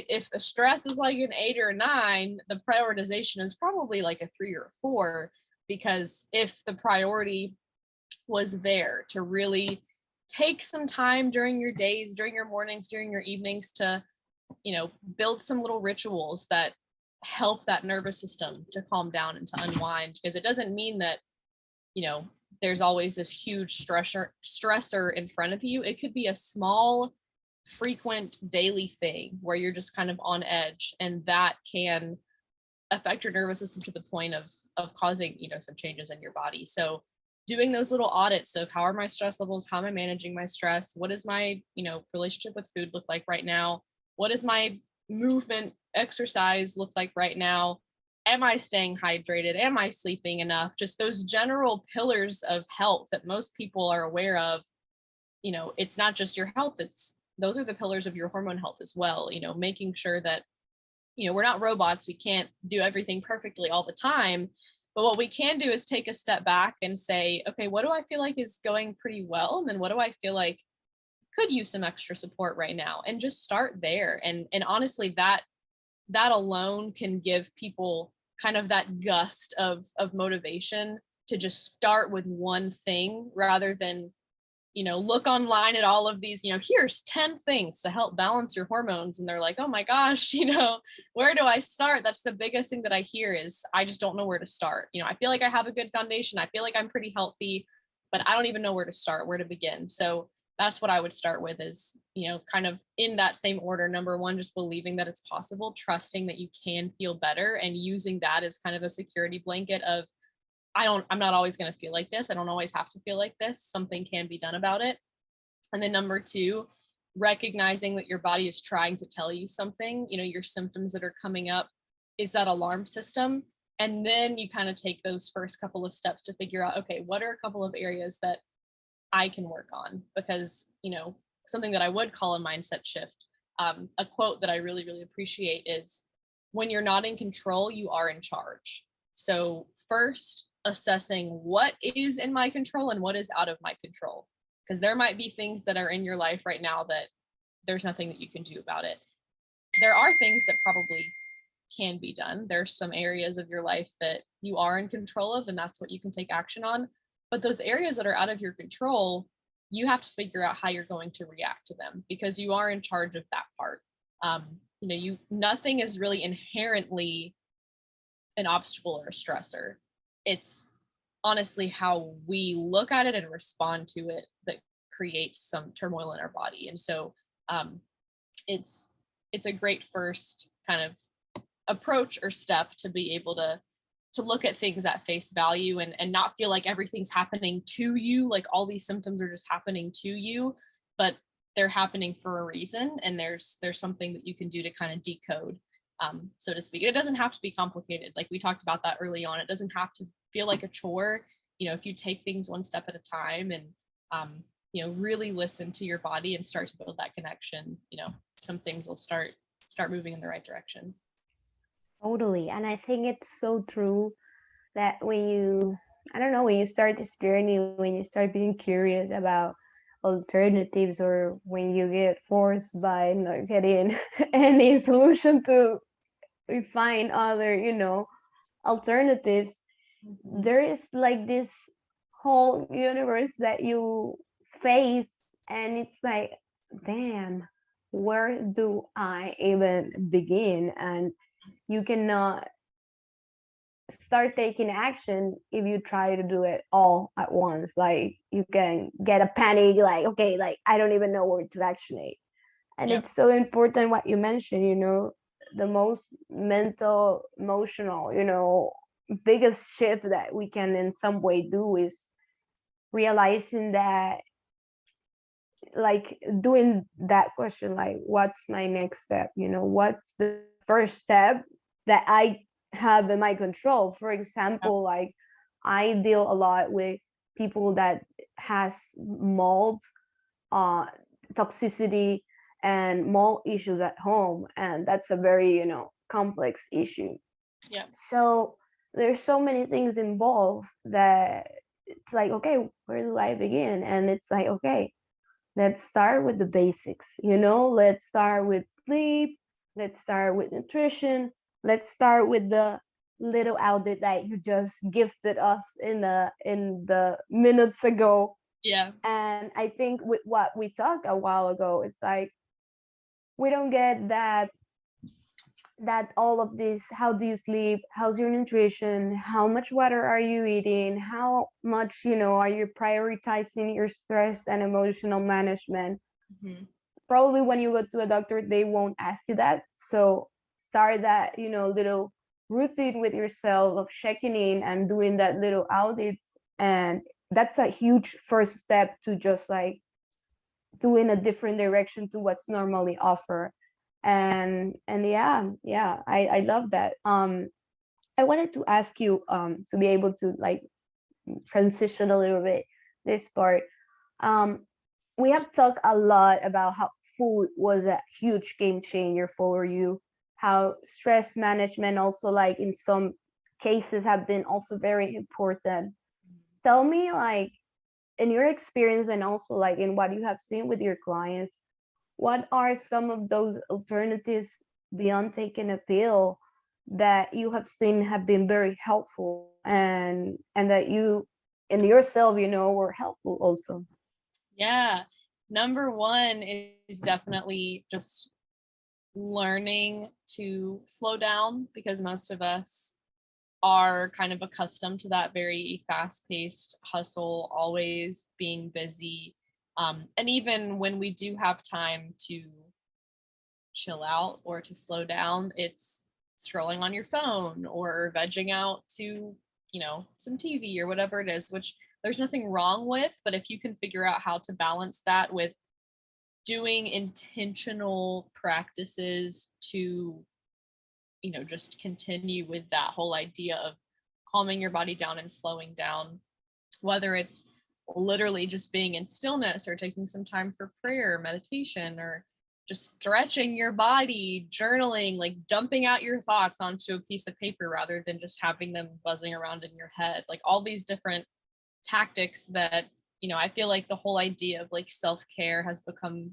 if the stress is like an 8 or a 9, the prioritization is probably like a 3 or a 4, because if the priority was there to really take some time during your days, during your mornings, during your evenings to, build some little rituals that help that nervous system to calm down and to unwind, because it doesn't mean that, there's always this huge stressor in front of you. It could be a small, frequent daily thing where you're just kind of on edge, and that can affect your nervous system to the point of causing, some changes in your body. So doing those little audits of how are my stress levels, how am I managing my stress, what is my, relationship with food look like right now, what does my movement exercise look like right now, am I staying hydrated, am I sleeping enough, just those general pillars of health that most people are aware of. It's not just your health, those are the pillars of your hormone health as well, making sure that, we're not robots, we can't do everything perfectly all the time. But what we can do is take a step back and say, okay, what do I feel like is going pretty well? And then what do I feel like could use some extra support right now? And just start there. And honestly, that alone can give people kind of that gust of motivation to just start with one thing, rather than, look online at all of these, here's 10 things to help balance your hormones. And they're like, oh my gosh, where do I start? That's the biggest thing that I hear is I just don't know where to start. I feel like I have a good foundation. I feel like I'm pretty healthy, but I don't even know where to start, where to begin. So that's what I would start with is, kind of in that same order. Number one, just believing that it's possible, trusting that you can feel better, and using that as kind of a security blanket of, I'm not always going to feel like this. I don't always have to feel like this. Something can be done about it. And then number two, recognizing that your body is trying to tell you something, your symptoms that are coming up is that alarm system. And then you kind of take those first couple of steps to figure out, okay, what are a couple of areas that I can work on? Because, something that I would call a mindset shift. A quote that I really, really appreciate is, when you're not in control, you are in charge. So first, assessing what is in my control and what is out of my control, because there might be things that are in your life right now that there's nothing that you can do about it. There are things that probably can be done. There's some areas of your life that you are in control of, and that's what you can take action on. But those areas that are out of your control, you have to figure out how you're going to react to them, because you are in charge of that part. Nothing is really inherently an obstacle or a stressor. It's honestly how we look at it and respond to it that creates some turmoil in our body. And so it's a great first kind of approach or step to be able to look at things at face value and not feel like everything's happening to you, like all these symptoms are just happening to you, but they're happening for a reason, and there's something that you can do to kind of decode, so to speak. It doesn't have to be complicated. Like we talked about that early on. It doesn't have to feel like a chore. If you take things one step at a time and, really listen to your body and start to build that connection, some things will start moving in the right direction. Totally. And I think it's so true that when you start this journey, when you start being curious about alternatives, or when you get forced by not getting any solution to find other, alternatives, there is like this whole universe that you face, and it's like, damn, where do I even begin? And you cannot start taking action if you try to do it all at once. Like you can get a panic, like, okay, like I don't even know where to actionate. And Yep. it's so important what you mentioned, the most mental, emotional, biggest shift that we can in some way do is realizing that, like, doing that question, like, what's my next step? What's the first step that I have in my control? For Yep. example, like, I deal a lot with people that has mold, uh toxicity and mold issues at home, and that's a very, complex issue. Yep. So there's so many things involved that it's like, okay, where do I begin? And it's like, okay, let's start with the basics, let's start with sleep, Let's start with nutrition. Let's start with the little audit that you just gifted us in the minutes ago. Yeah. And I think with what we talked a while ago, it's like we don't get that all of this, how do you sleep, how's your nutrition, how much water are you eating, how much, are you prioritizing your stress and emotional management. Mhm. Probably when you go to a doctor they won't ask you that, so start that little routine with yourself of checking in and doing that little audits, and that's a huge first step to just like do in a different direction to what's normally offered. And yeah, I love that. I wanted to ask you, to be able to like transition a little bit this part. um we have talked a lot about how food was a huge game changer for you, how stress management also like in some cases have been also very important. Tell me, like, in your experience and also like in what you have seen with your clients, what are some of those alternatives beyond taking a pill that you have seen have been very helpful, and that you and yourself were helpful also? Yeah. Number one is definitely just learning to slow down, because most of us are kind of accustomed to that very fast paced hustle, always being busy. And even when we do have time to chill out or to slow down, it's scrolling on your phone or vegging out to, some TV or whatever it is, which there's nothing wrong with. But if you can figure out how to balance that with doing intentional practices to, just continue with that whole idea of calming your body down and slowing down, whether it's literally just being in stillness or taking some time for prayer, meditation, or just stretching your body, journaling, like dumping out your thoughts onto a piece of paper rather than just having them buzzing around in your head. Like all these different tactics that, I feel like the whole idea of like self-care has become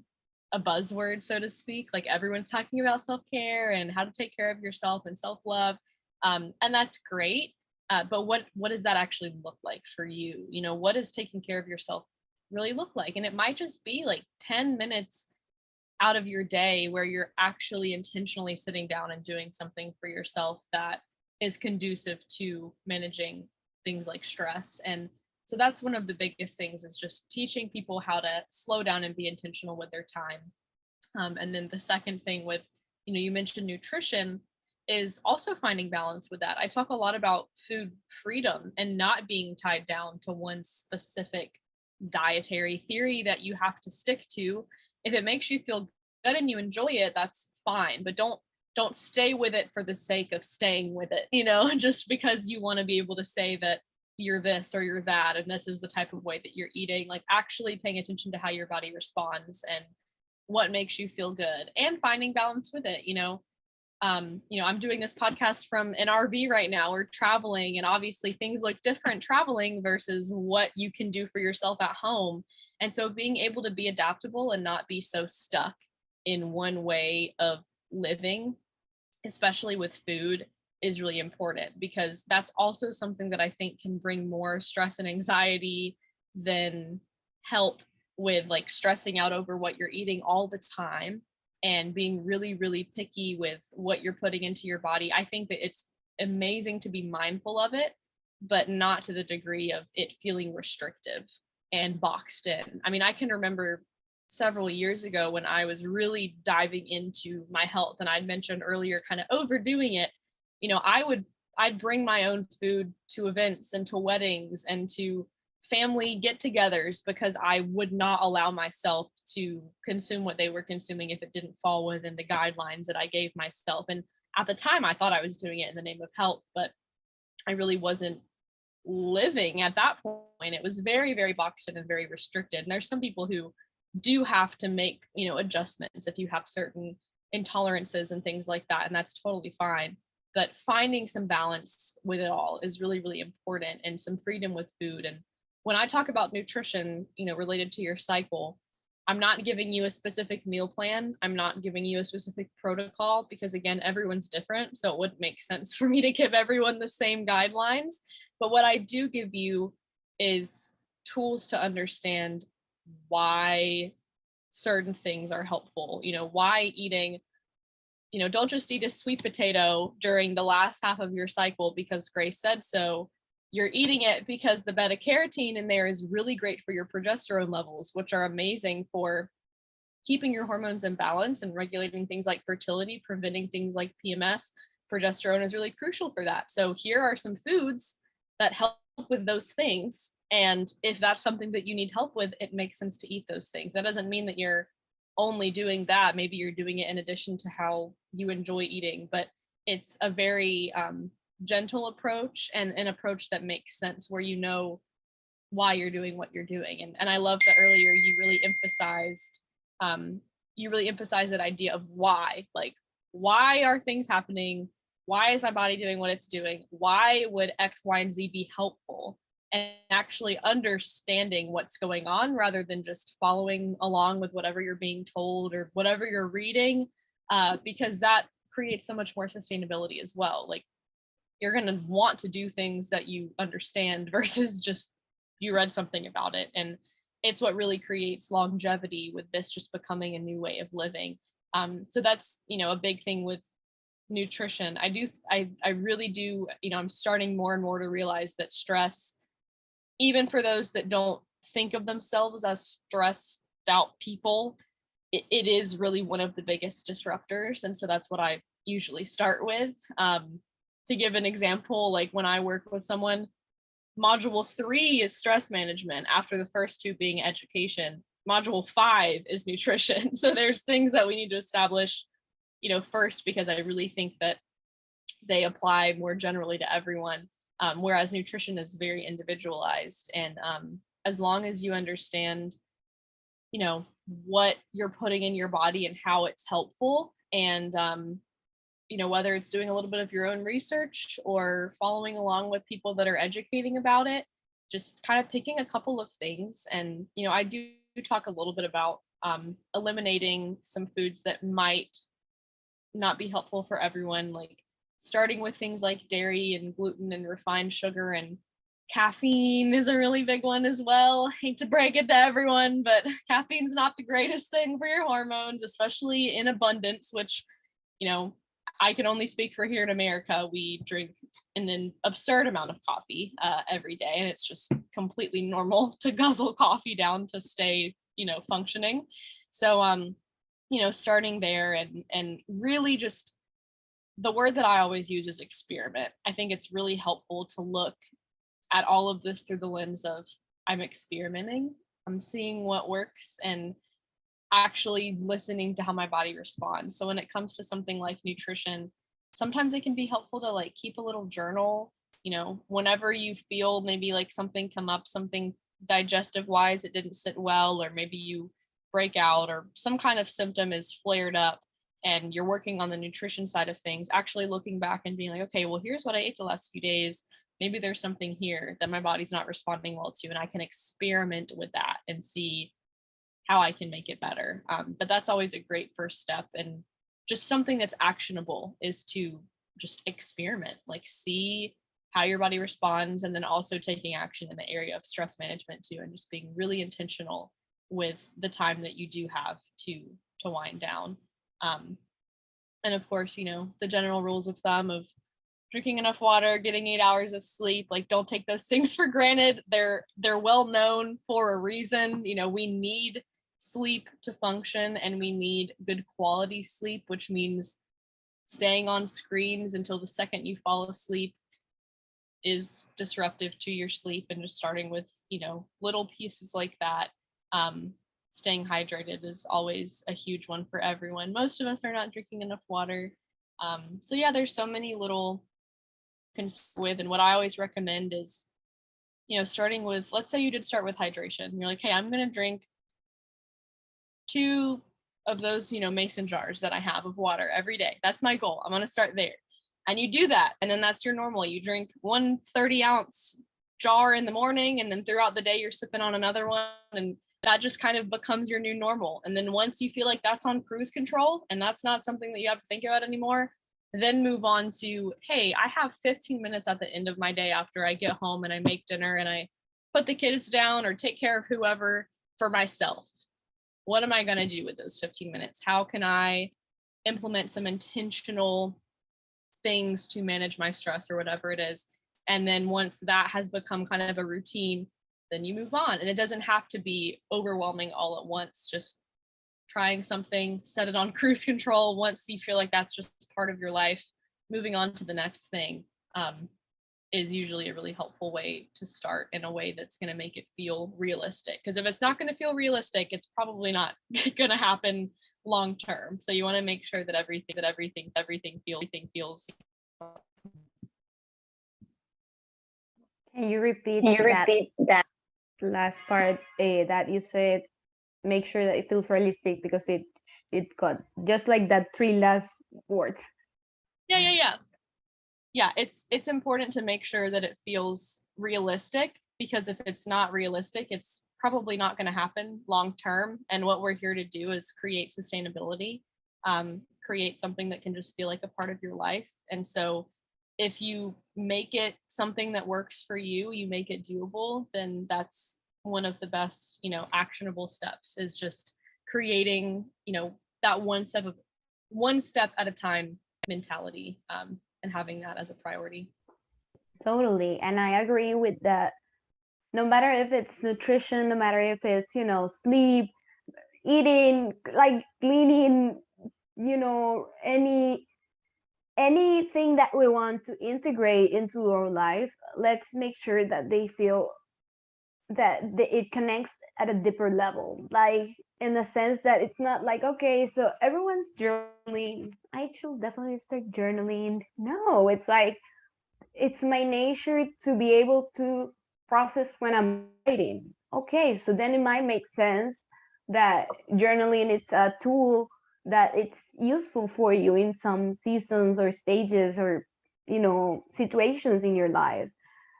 a buzzword, so to speak. Like everyone's talking about self-care and how to take care of yourself and self-love. And that's great. But what does that actually look like for you? What does taking care of yourself really look like? And it might just be like 10 minutes out of your day where you're actually intentionally sitting down and doing something for yourself that is conducive to managing things like stress. And so that's one of the biggest things, is just teaching people how to slow down and be intentional with their time. And then the second thing with, you mentioned nutrition, is also finding balance with that. I talk a lot about food freedom and not being tied down to one specific dietary theory that you have to stick to. If it makes you feel good and you enjoy it, that's fine. But don't stay with it for the sake of staying with it, just because you want to be able to say that you're this or you're that and this is the type of way that you're eating. Like actually paying attention to how your body responds and what makes you feel good, and finding balance with it. I'm doing this podcast from an RV right now. We're traveling, and obviously things look different traveling versus what you can do for yourself at home. And so being able to be adaptable and not be so stuck in one way of living, especially with food, is really important, because that's also something that I think can bring more stress and anxiety than help, with like stressing out over what you're eating all the time and being really, really picky with what you're putting into your body. I think that it's amazing to be mindful of it, but not to the degree of it feeling restrictive and boxed in. I mean, I can remember several years ago when I was really diving into my health, and I'd mentioned earlier kind of overdoing it. I'd bring my own food to events and to weddings and to family get-togethers, because I would not allow myself to consume what they were consuming if it didn't fall within the guidelines that I gave myself. And at the time I thought I was doing it in the name of health, but I really wasn't living at that point. It was very, very boxed in and very restricted. And there's some people who do have to make, adjustments if you have certain intolerances and things like that, and that's totally fine. But finding some balance with it all is really, really important, and some freedom with food. And when I talk about nutrition, related to your cycle, I'm not giving you a specific meal plan. I'm not giving you a specific protocol because, again, everyone's different. So it wouldn't make sense for me to give everyone the same guidelines. But what I do give you is tools to understand why certain things are helpful. Why eating, don't just eat a sweet potato during the last half of your cycle because Grace said so. You're eating it because the beta carotene in there is really great for your progesterone levels, which are amazing for keeping your hormones in balance and regulating things like fertility, preventing things like PMS. Progesterone is really crucial for that. So here are some foods that help with those things. And if that's something that you need help with, it makes sense to eat those things. That doesn't mean that you're only doing that. Maybe you're doing it in addition to how you enjoy eating, but it's a very gentle approach and an approach that makes sense where you know why you're doing what you're doing. And I love that earlier you really emphasized that idea of why. Like, why are things happening? Why is my body doing what it's doing? Why would X, Y, and Z be helpful? And actually understanding what's going on rather than just following along with whatever you're being told or whatever you're reading, because that creates so much more sustainability as well. Like, you're going to want to do things that you understand versus just you read something about it. And it's what really creates longevity with this just becoming a new way of living. So that's, a big thing with nutrition. I really do, I'm starting more and more to realize that stress, even for those that don't think of themselves as stressed out people, it is really one of the biggest disruptors. And so that's what I usually start with. To give an example, like when I work with someone, module 3 is stress management after the first 2 being education. Module 5 is nutrition. So there's things that we need to establish, first, because I really think that they apply more generally to everyone, whereas nutrition is very individualized. And as long as you understand, what you're putting in your body and how it's helpful, and whether it's doing a little bit of your own research or following along with people that are educating about it, just kind of picking a couple of things. And, I do talk a little bit about eliminating some foods that might not be helpful for everyone, like starting with things like dairy and gluten and refined sugar, and caffeine is a really big one as well. Hate to break it to everyone, but caffeine's not the greatest thing for your hormones, especially in abundance, which, I can only speak for here in America. We drink an absurd amount of coffee every day, and it's just completely normal to guzzle coffee down to stay, functioning. So, starting there and really just, the word that I always use is experiment. I think it's really helpful to look at all of this through the lens of, I'm experimenting, I'm seeing what works, and actually listening to how my body responds. So when it comes to something like nutrition, sometimes it can be helpful to like keep a little journal, whenever you feel maybe like something come up, something digestive wise, it didn't sit well, or maybe you break out or some kind of symptom is flared up and you're working on the nutrition side of things, actually looking back and being like, okay, well, here's what I ate the last few days. Maybe there's something here that my body's not responding well to, and I can experiment with that and see how I can make it better. But that's always a great first step, and just something that's actionable is to just experiment, like see how your body responds, and then also taking action in the area of stress management too, and just being really intentional with the time that you do have to wind down. And of course, the general rules of thumb of drinking enough water, getting 8 hours of sleep, like don't take those things for granted. They're well known for a reason. We need sleep to function, and we need good quality sleep, which means staying on screens until the second you fall asleep is disruptive to your sleep, and just starting with, little pieces like that. Staying hydrated is always a huge one for everyone. Most of us are not drinking enough water. So yeah, there's so many little with, and what I always recommend is, starting with, let's say you did start with hydration. You're like, hey, I'm going to drink 2 of those, mason jars that I have of water every day. That's my goal. I'm going to start there. And you do that. And then that's your normal. You drink 1 30-ounce jar in the morning, and then throughout the day, you're sipping on another one. And that just kind of becomes your new normal. And then once you feel like that's on cruise control and that's not something that you have to think about anymore, then move on to, hey, I have 15 minutes at the end of my day after I get home and I make dinner and I put the kids down or take care of whoever for myself. What am I going to do with those 15 minutes? How can I implement some intentional things to manage my stress or whatever it is? And then once that has become kind of a routine, then you move on. And it doesn't have to be overwhelming all at once. Just trying something, set it on cruise control. Once you feel like that's just part of your life, moving on to the next thing is usually a really helpful way to start, in a way that's going to make it feel realistic. Because if it's not going to feel realistic, it's probably not going to happen long term. So you want to make sure that everything feels. Can you repeat Can you that repeat that? last part that you said? Make sure that it feels realistic, because it got just like that three last words. Yeah, it's important to make sure that it feels realistic, because if it's not realistic, it's probably not going to happen long term. And what we're here to do is create sustainability, create something that can just feel like a part of your life. And so if you make it something that works for you, you make it doable, then that's one of the best, actionable steps, is just creating, that one step at a time mentality, and having that as a priority. Totally. And I agree with that. No matter if it's nutrition, no matter if it's, sleep, eating, like cleaning, anything that we want to integrate into our life, let's make sure that they feel that it connects at a deeper level, like in the sense that it's not like, okay, so everyone's journaling, I should definitely start journaling. No, it's like, it's my nature to be able to process when I'm writing. Okay, so then it might make sense that journaling, it's a tool that it's useful for you in some seasons or stages or situations in your life.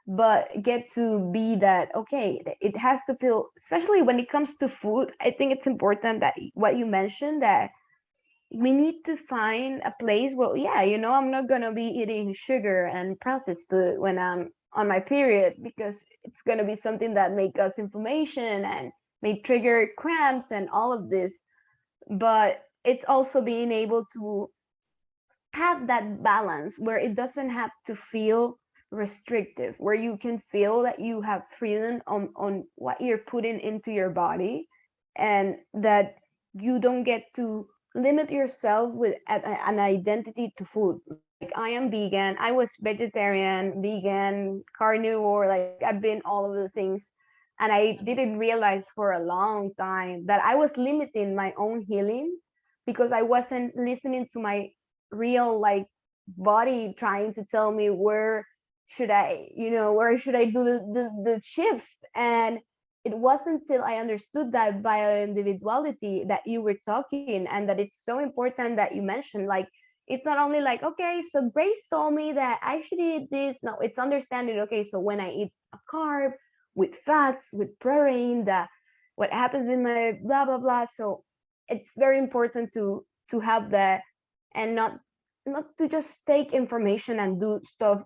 But get to be that, okay, it has to feel, especially when it comes to food, I think it's important that what you mentioned, that we need to find a place where, yeah, I'm not gonna be eating sugar and processed food when I'm on my period, because it's gonna be something that may cause inflammation and may trigger cramps and all of this. But it's also being able to have that balance where it doesn't have to feel restrictive, where you can feel that you have freedom on what you're putting into your body, and that you don't get to limit yourself with an identity to food. Like, I am vegan, I was vegetarian, vegan, carnivore, like I've been all of the things, and I didn't realize for a long time that I was limiting my own healing because I wasn't listening to my real, like, body trying to tell me where should I do the shifts. And it wasn't till I understood that bioindividuality that you were talking, and that it's so important that you mentioned, like, it's not only like, okay, so Grace told me that I should eat this. No, it's understanding, okay, so when I eat a carb with fats, with protein, that what happens in my blah blah blah. So it's very important to have that, and not to just take information and do stuff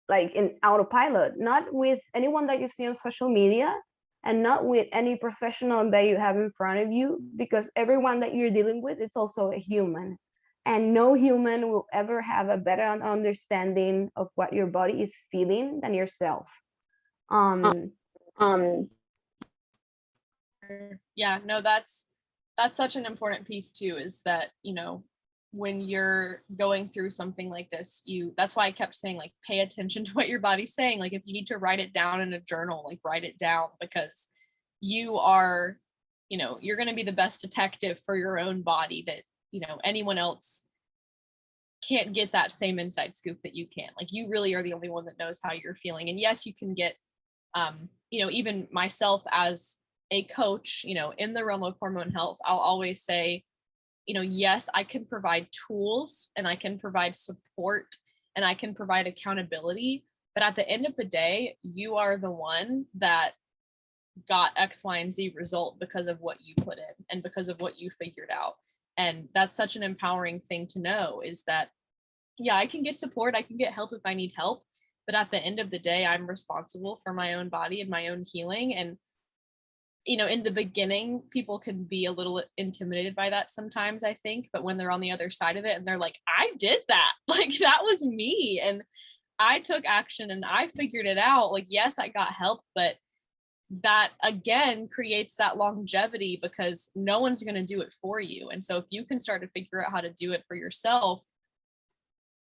like in autopilot, not with anyone that you see on social media, and not with any professional that you have in front of you, because everyone that you're dealing with, it's also a human, and no human will ever have a better understanding of what your body is feeling than yourself. Um, Yeah, no, that's such an important piece too, is that, when you're going through something like this, that's why I kept saying, like, pay attention to what your body's saying. Like, if you need to write it down in a journal, like, write it down, because you are, you're going to be the best detective for your own body, that, anyone else can't get that same inside scoop that you can. Like, you really are the only one that knows how you're feeling. And yes, you can get, even myself as a coach, in the realm of hormone health, I'll always say, yes, I can provide tools and I can provide support and I can provide accountability. But at the end of the day, you are the one that got X, Y, and Z result because of what you put in and because of what you figured out. And that's such an empowering thing to know, is that, yeah, I can get support, I can get help if I need help, but at the end of the day, I'm responsible for my own body and my own healing. And in the beginning, people can be a little intimidated by that sometimes, I think, but when they're on the other side of it and they're like, I did that, like that was me, and I took action and I figured it out. Like, yes, I got help, but that again creates that longevity because no one's going to do it for you. And so if you can start to figure out how to do it for yourself,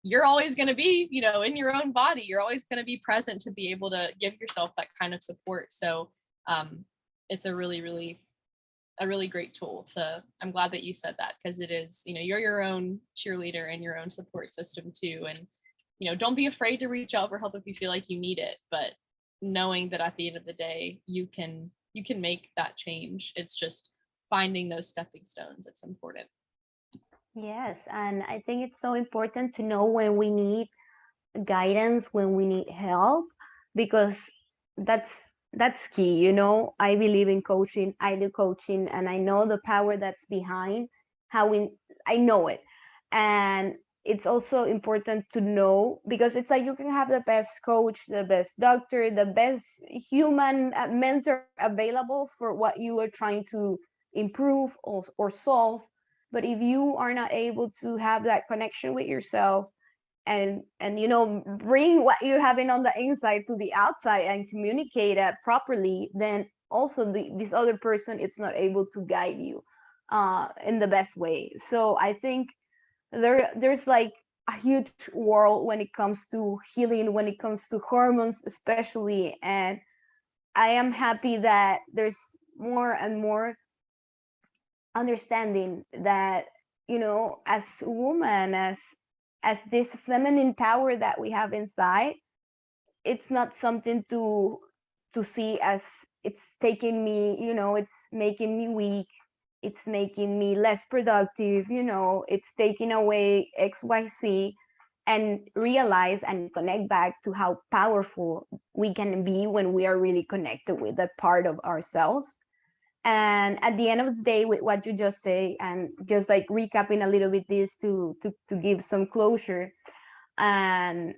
you're always going to be, in your own body. You're always going to be present to be able to give yourself that kind of support. So it's a really, really, a really great tool I'm glad that you said that, because it is, you're your own cheerleader and your own support system too. And, don't be afraid to reach out for help if you feel like you need it, but knowing that at the end of the day, you can make that change. It's just finding those stepping stones. It's important. Yes, and I think it's so important to know when we need guidance, when we need help, because that's key. I believe in coaching, I do coaching, and I know the power that's behind how I know it. And it's also important to know, because it's like you can have the best coach, the best doctor, the best human mentor available for what you are trying to improve or solve. But if you are not able to have that connection with yourself, and bring what you have in on the inside to the outside and communicate it properly, then also this other person is not able to guide you in the best way. So I think there's like a huge world when it comes to healing, when it comes to hormones especially. And I am happy that there's more and more understanding that, as women, as this feminine power that we have inside, it's not something to see as it's taking me, it's making me weak, it's making me less productive, it's taking away XYZ. And realize and connect back to how powerful we can be when we are really connected with that part of ourselves. And at the end of the day, with what you just say, and just like recapping a little bit this to give some closure, and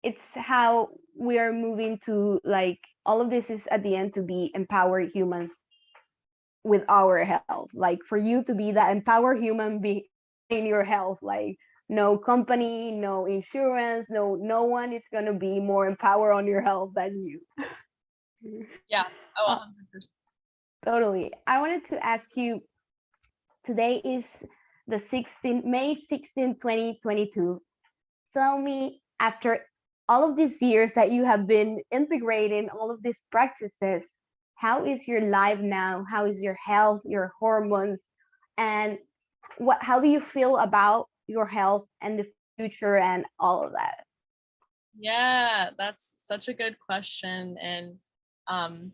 it's how we are moving to, like, all of this is at the end to be empowered humans with our health, like for you to be that empowered human being in your health. Like, no company, no insurance, no one is going to be more empowered on your health than you. Yeah. Oh, uh, 100%. Totally. I wanted to ask you, today is the May 16, 2022. Tell me, after all of these years that you have been integrating all of these practices, how is your life now? How is your health, your hormones, and how do you feel about your health and the future and all of that? Yeah, that's such a good question. And um,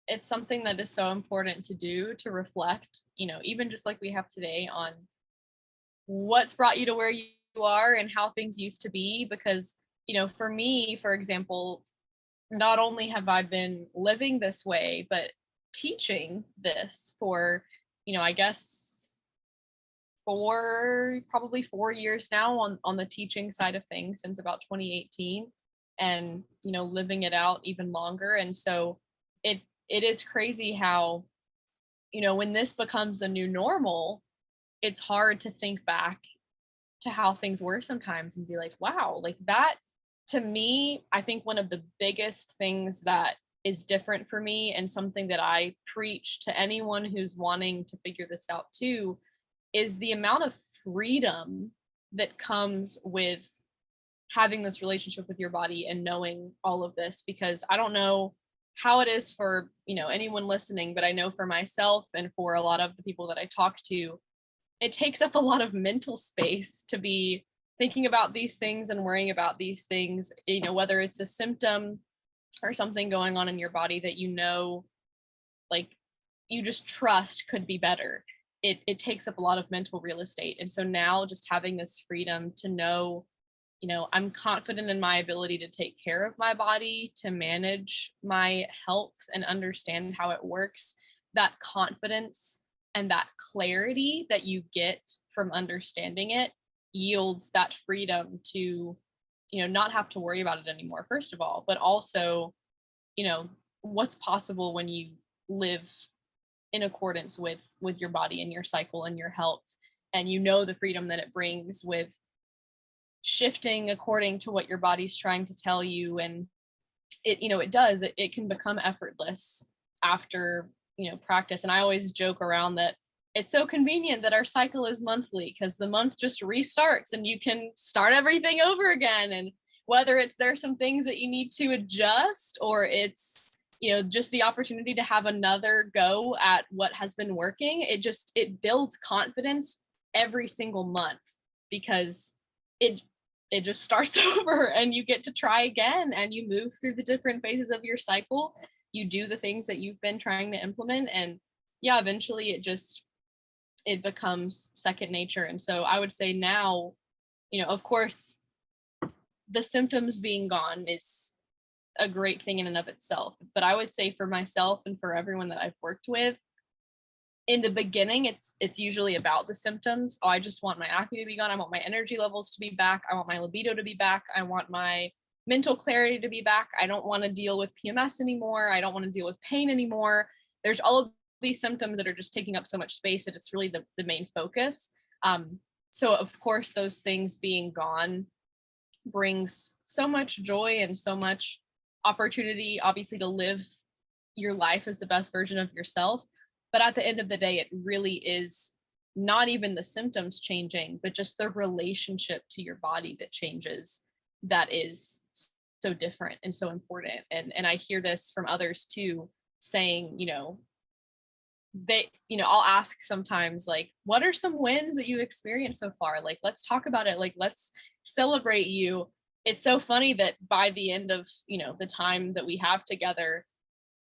it's something that is so important to do, to reflect, even just like we have today, on what's brought you to where you are and how things used to be. Because, for me, for example, not only have I been living this way, but teaching this for, I guess probably 4 years now on the teaching side of things, since about 2018, and living it out even longer. And so it is crazy how, when this becomes the new normal, it's hard to think back to how things were sometimes and be like, wow, like that. To me, I think one of the biggest things that is different for me, and something that I preach to anyone who's wanting to figure this out too, is the amount of freedom that comes with having this relationship with your body and knowing all of this. Because I don't know how it is for, anyone listening, but I know for myself and for a lot of the people that I talk to, it takes up a lot of mental space to be thinking about these things and worrying about these things, whether it's a symptom or something going on in your body that, like, you just trust could be better. It takes up a lot of mental real estate. And so now, just having this freedom to know you know, I'm confident in my ability to take care of my body, to manage my health and understand how it works. That confidence and that clarity that you get from understanding it yields that freedom to, you know, not have to worry about it anymore, first of all, but also, you know, what's possible when you live in accordance with your body and your cycle and your health, and you know the freedom that it brings with shifting according to what your body's trying to tell you. And it, you know, it can become effortless after, you know, practice. And I always joke around that it's so convenient that our cycle is monthly, because the month just restarts and you can start everything over again. And whether it's there's some things that you need to adjust, or it's, you know, just the opportunity to have another go at what has been working, it builds confidence every single month, because it it just starts over and you get to try again, and you move through the different phases of your cycle. You do the things that you've been trying to implement, and yeah, eventually it becomes second nature. And so I would say now, you know, of course, the symptoms being gone is a great thing in and of itself. But I would say for myself and for everyone that I've worked with, in the beginning, it's usually about the symptoms. Oh, I just want my acne to be gone. I want my energy levels to be back. I want my libido to be back. I want my mental clarity to be back. I don't want to deal with PMS anymore. I don't want to deal with pain anymore. There's all of these symptoms that are just taking up so much space that it's really the main focus. So of course, those things being gone brings so much joy and so much opportunity, obviously, to live your life as the best version of yourself. But at the end of the day, it really is not even the symptoms changing, but just the relationship to your body that changes, that is so different and so important. And I hear this from others too, saying, you know, I'll ask sometimes, like, what are some wins that you've experienced so far? Like, let's talk about it. Like, let's celebrate you. It's so funny that by the end of, you know, the time that we have together,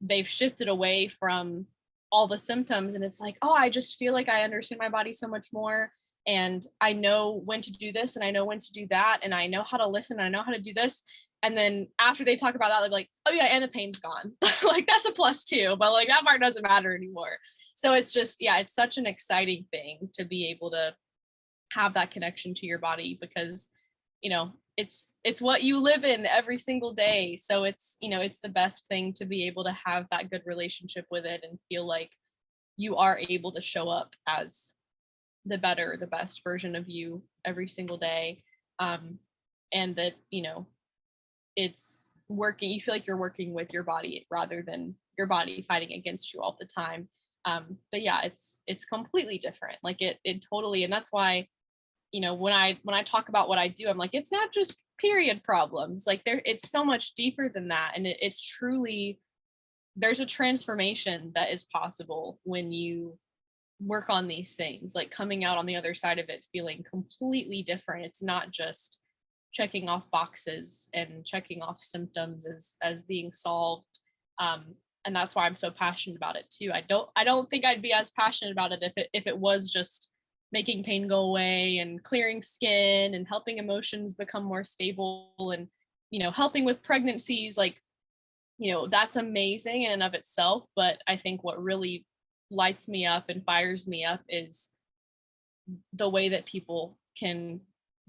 they've shifted away from all the symptoms, and it's like, oh, I just feel like I understand my body so much more, and I know when to do this and I know when to do that, and I know how to listen, and I know how to do this. And then after they talk about that, they're like, oh yeah, and the pain's gone. Like, that's a plus too, but like that part doesn't matter anymore. So it's just, yeah, it's such an exciting thing to be able to have that connection to your body, because, you know, it's what you live in every single day. So it's, you know, it's the best thing to be able to have that good relationship with it and feel like you are able to show up as the best version of you every single day. And that, you know, it's working, you feel like you're working with your body rather than your body fighting against you all the time. But yeah, it's completely different. Like it totally, and that's why, you know, when I talk about what I do, I'm like, it's not just period problems. Like it's so much deeper than that. And it's truly, there's a transformation that is possible when you work on these things, like coming out on the other side of it feeling completely different. It's not just checking off boxes and checking off symptoms as being solved. And that's why I'm so passionate about it too. I don't think I'd be as passionate about it if it was just making pain go away and clearing skin and helping emotions become more stable and, you know, helping with pregnancies. Like, you know, that's amazing in and of itself. But I think what really lights me up and fires me up is the way that people can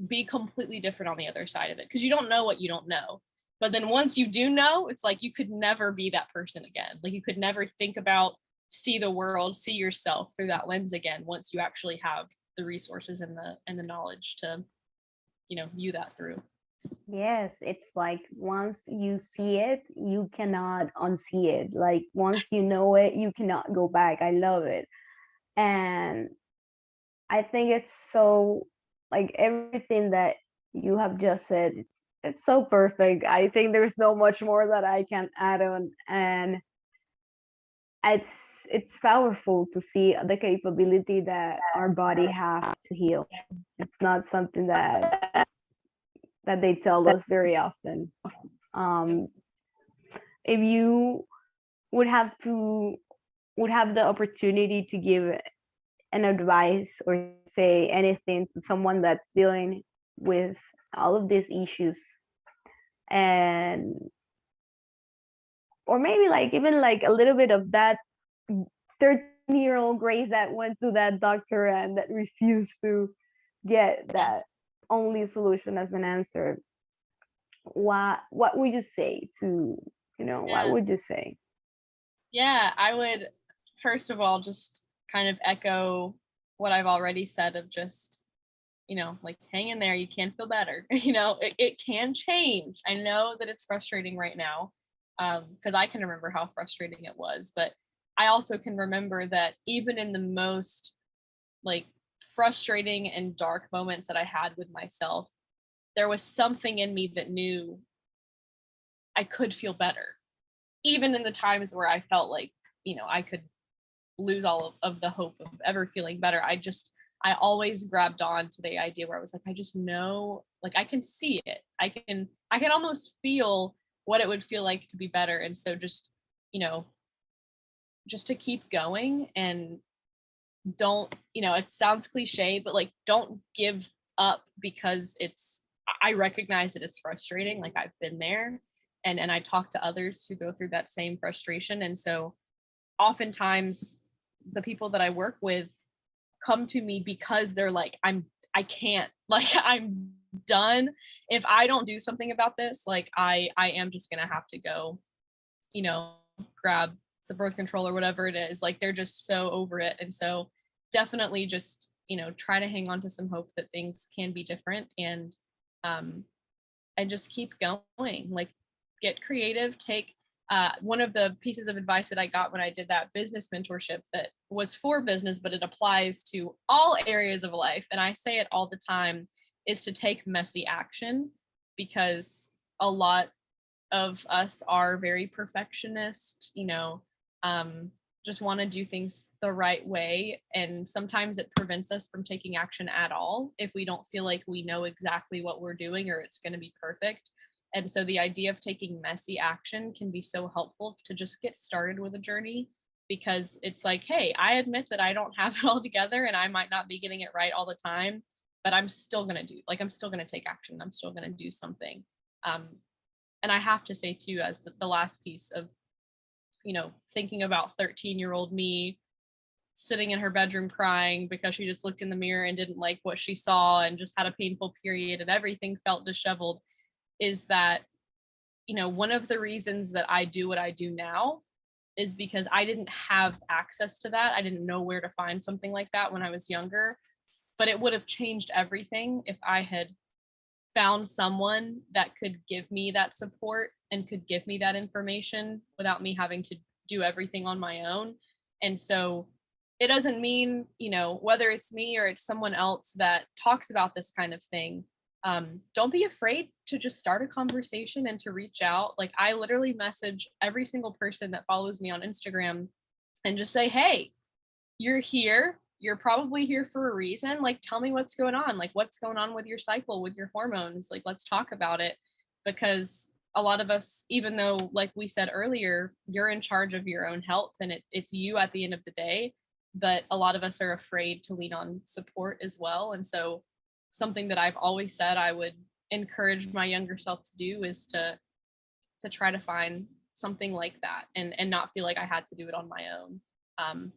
be completely different on the other side of it, because you don't know what you don't know. But then once you do know, it's like you could never be that person again. Like you could never think about, see the world, see yourself through that lens again once you actually have the resources and the knowledge to, you know, view that through. Yes, it's like once you see it, you cannot unsee it. Like once you know it, you cannot go back. I love it. And I think it's so, like, everything that you have just said, it's so perfect. I think there's no much more that I can add on. And it's powerful to see the capability that our body have to heal. It's not something that they tell us very often. If you would have the opportunity to give an advice or say anything to someone that's dealing with all of these issues, and or maybe like even like a little bit of that 13-year-old Grace that went to that doctor and that refused to get Yeah. that only solution as an answer. What would you say to, what Yeah. would you say? Yeah, I would first of all just kind of echo what I've already said of just, like hang in there, you can feel better. It can change. I know that it's frustrating right now. Because I can remember how frustrating it was, but I also can remember that even in the most like frustrating and dark moments that I had with myself, there was something in me that knew I could feel better. Even in the times where I felt like, I could lose all of the hope of ever feeling better. I always grabbed on to the idea where I was like, I just know, like I can see it. I can almost feel what it would feel like to be better. And so you know, just to keep going and don't, it sounds cliche, but like don't give up because I recognize that it's frustrating. Like I've been there and I talk to others who go through that same frustration. And so oftentimes the people that I work with come to me because they're like, I can't, like I'm done. If I don't do something about this, like I am just gonna have to go, you know, grab some birth control or whatever it is. Like they're just so over it. And so definitely just, try to hang on to some hope that things can be different um and just keep going. Like get creative. Take one of the pieces of advice that I got when I did that business mentorship that was for business, but it applies to all areas of life. And I say it all the time is to take messy action because a lot of us are very perfectionist, um, just want to do things the right way. And sometimes it prevents us from taking action at all if we don't feel like we know exactly what we're doing or it's going to be perfect. And so the idea of taking messy action can be so helpful to just get started with a journey because it's like, hey, I admit that I don't have it all together and I might not be getting it right all the time, but I'm still going to I'm still going to take action. I'm still going to do something. Um, and I have to say too, as the last piece of, thinking about 13-year-old me sitting in her bedroom crying because she just looked in the mirror and didn't like what she saw and just had a painful period and everything felt disheveled, is that, one of the reasons that I do what I do now is because I didn't have access to that. I didn't know where to find something like that when I was younger, but it would have changed everything if I had found someone that could give me that support and could give me that information without me having to do everything on my own. And so it doesn't mean, whether it's me or it's someone else that talks about this kind of thing, don't be afraid to just start a conversation and to reach out. Like I literally message every single person that follows me on Instagram and just say, hey, you're here. You're probably here for a reason. Like, tell me what's going on. Like, what's going on with your cycle, with your hormones? Like, let's talk about it. Because a lot of us, even though, like we said earlier, you're in charge of your own health and it's you at the end of the day. But a lot of us are afraid to lean on support as well. And so, something that I've always said I would encourage my younger self to do is to try to find something like that and not feel like I had to do it on my own. Um,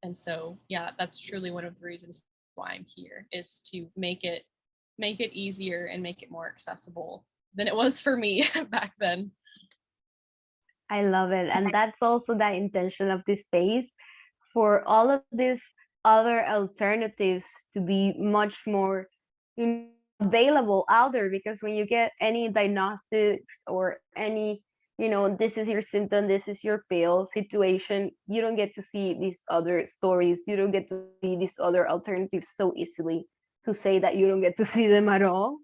and so yeah, that's truly one of the reasons why I'm here, is to make it easier and make it more accessible than it was for me back then. I love it. And that's also the intention of this space, for all of these other alternatives to be much more, available out there. Because when you get any diagnostics or any, this is your symptom, this is your pill situation, you don't get to see these other stories, you don't get to see these other alternatives so easily, to say that you don't get to see them at all.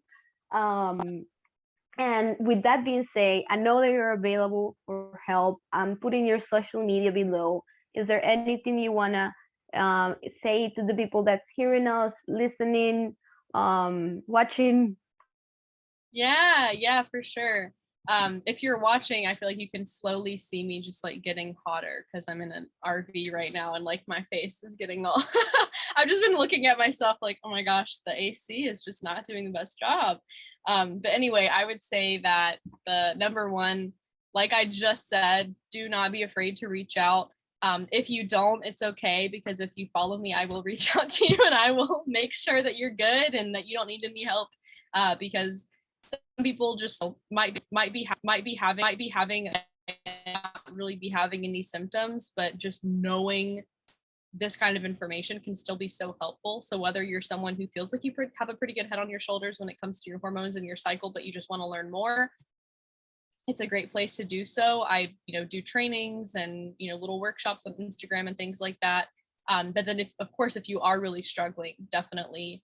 And with that being said, I know that you're available for help. I'm putting your social media below. Is there anything you want to say to the people that's hearing us, listening, watching? Yeah, for sure. If you're watching, I feel like you can slowly see me just like getting hotter because I'm in an RV right now and like my face is getting all I've just been looking at myself like, oh my gosh, the AC is just not doing the best job. But anyway, I would say that the number one, like I just said, do not be afraid to reach out. If you don't, it's okay, because if you follow me, I will reach out to you and I will make sure that you're good and that you don't need any help, because some people just might be having not really be having any symptoms, but just knowing this kind of information can still be so helpful. So whether you're someone who feels like you have a pretty good head on your shoulders when it comes to your hormones and your cycle, but you just want to learn more, it's a great place to do so. I, do trainings and, little workshops on Instagram and things like that. But then of course, if you are really struggling, definitely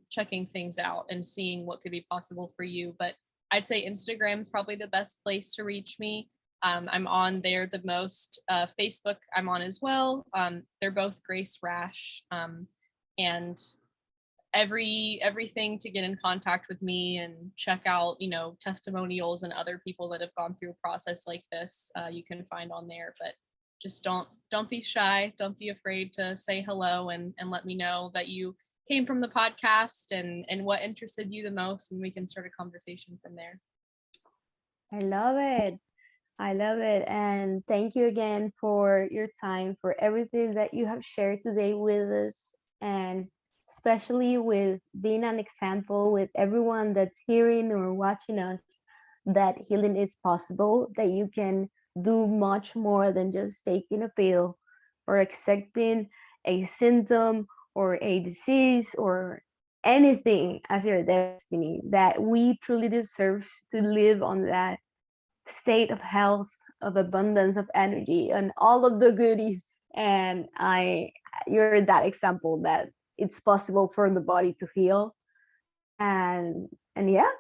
checking things out and seeing what could be possible for you. But I'd say Instagram is probably the best place to reach me. I'm on there the most. Facebook, I'm on as well. They're both Grace Rash. And everything to get in contact with me and check out, testimonials and other people that have gone through a process like this, you can find on there. But just don't be shy, don't be afraid to say hello, and let me know that you came from the podcast and what interested you the most, and we can start a conversation from there. I love it. I love it. And thank you again for your time, for everything that you have shared today with us, and especially with being an example with everyone that's hearing or watching us, that healing is possible, that you can do much more than just taking a pill or accepting a symptom or a disease or anything as your destiny, that we truly deserve to live on that state of health, of abundance, of energy, and all of the goodies. And you're that example that it's possible for the body to heal. And yeah,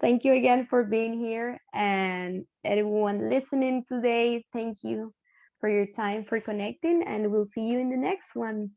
thank you again for being here, and everyone listening today, thank you for your time, for connecting, and we'll see you in the next one.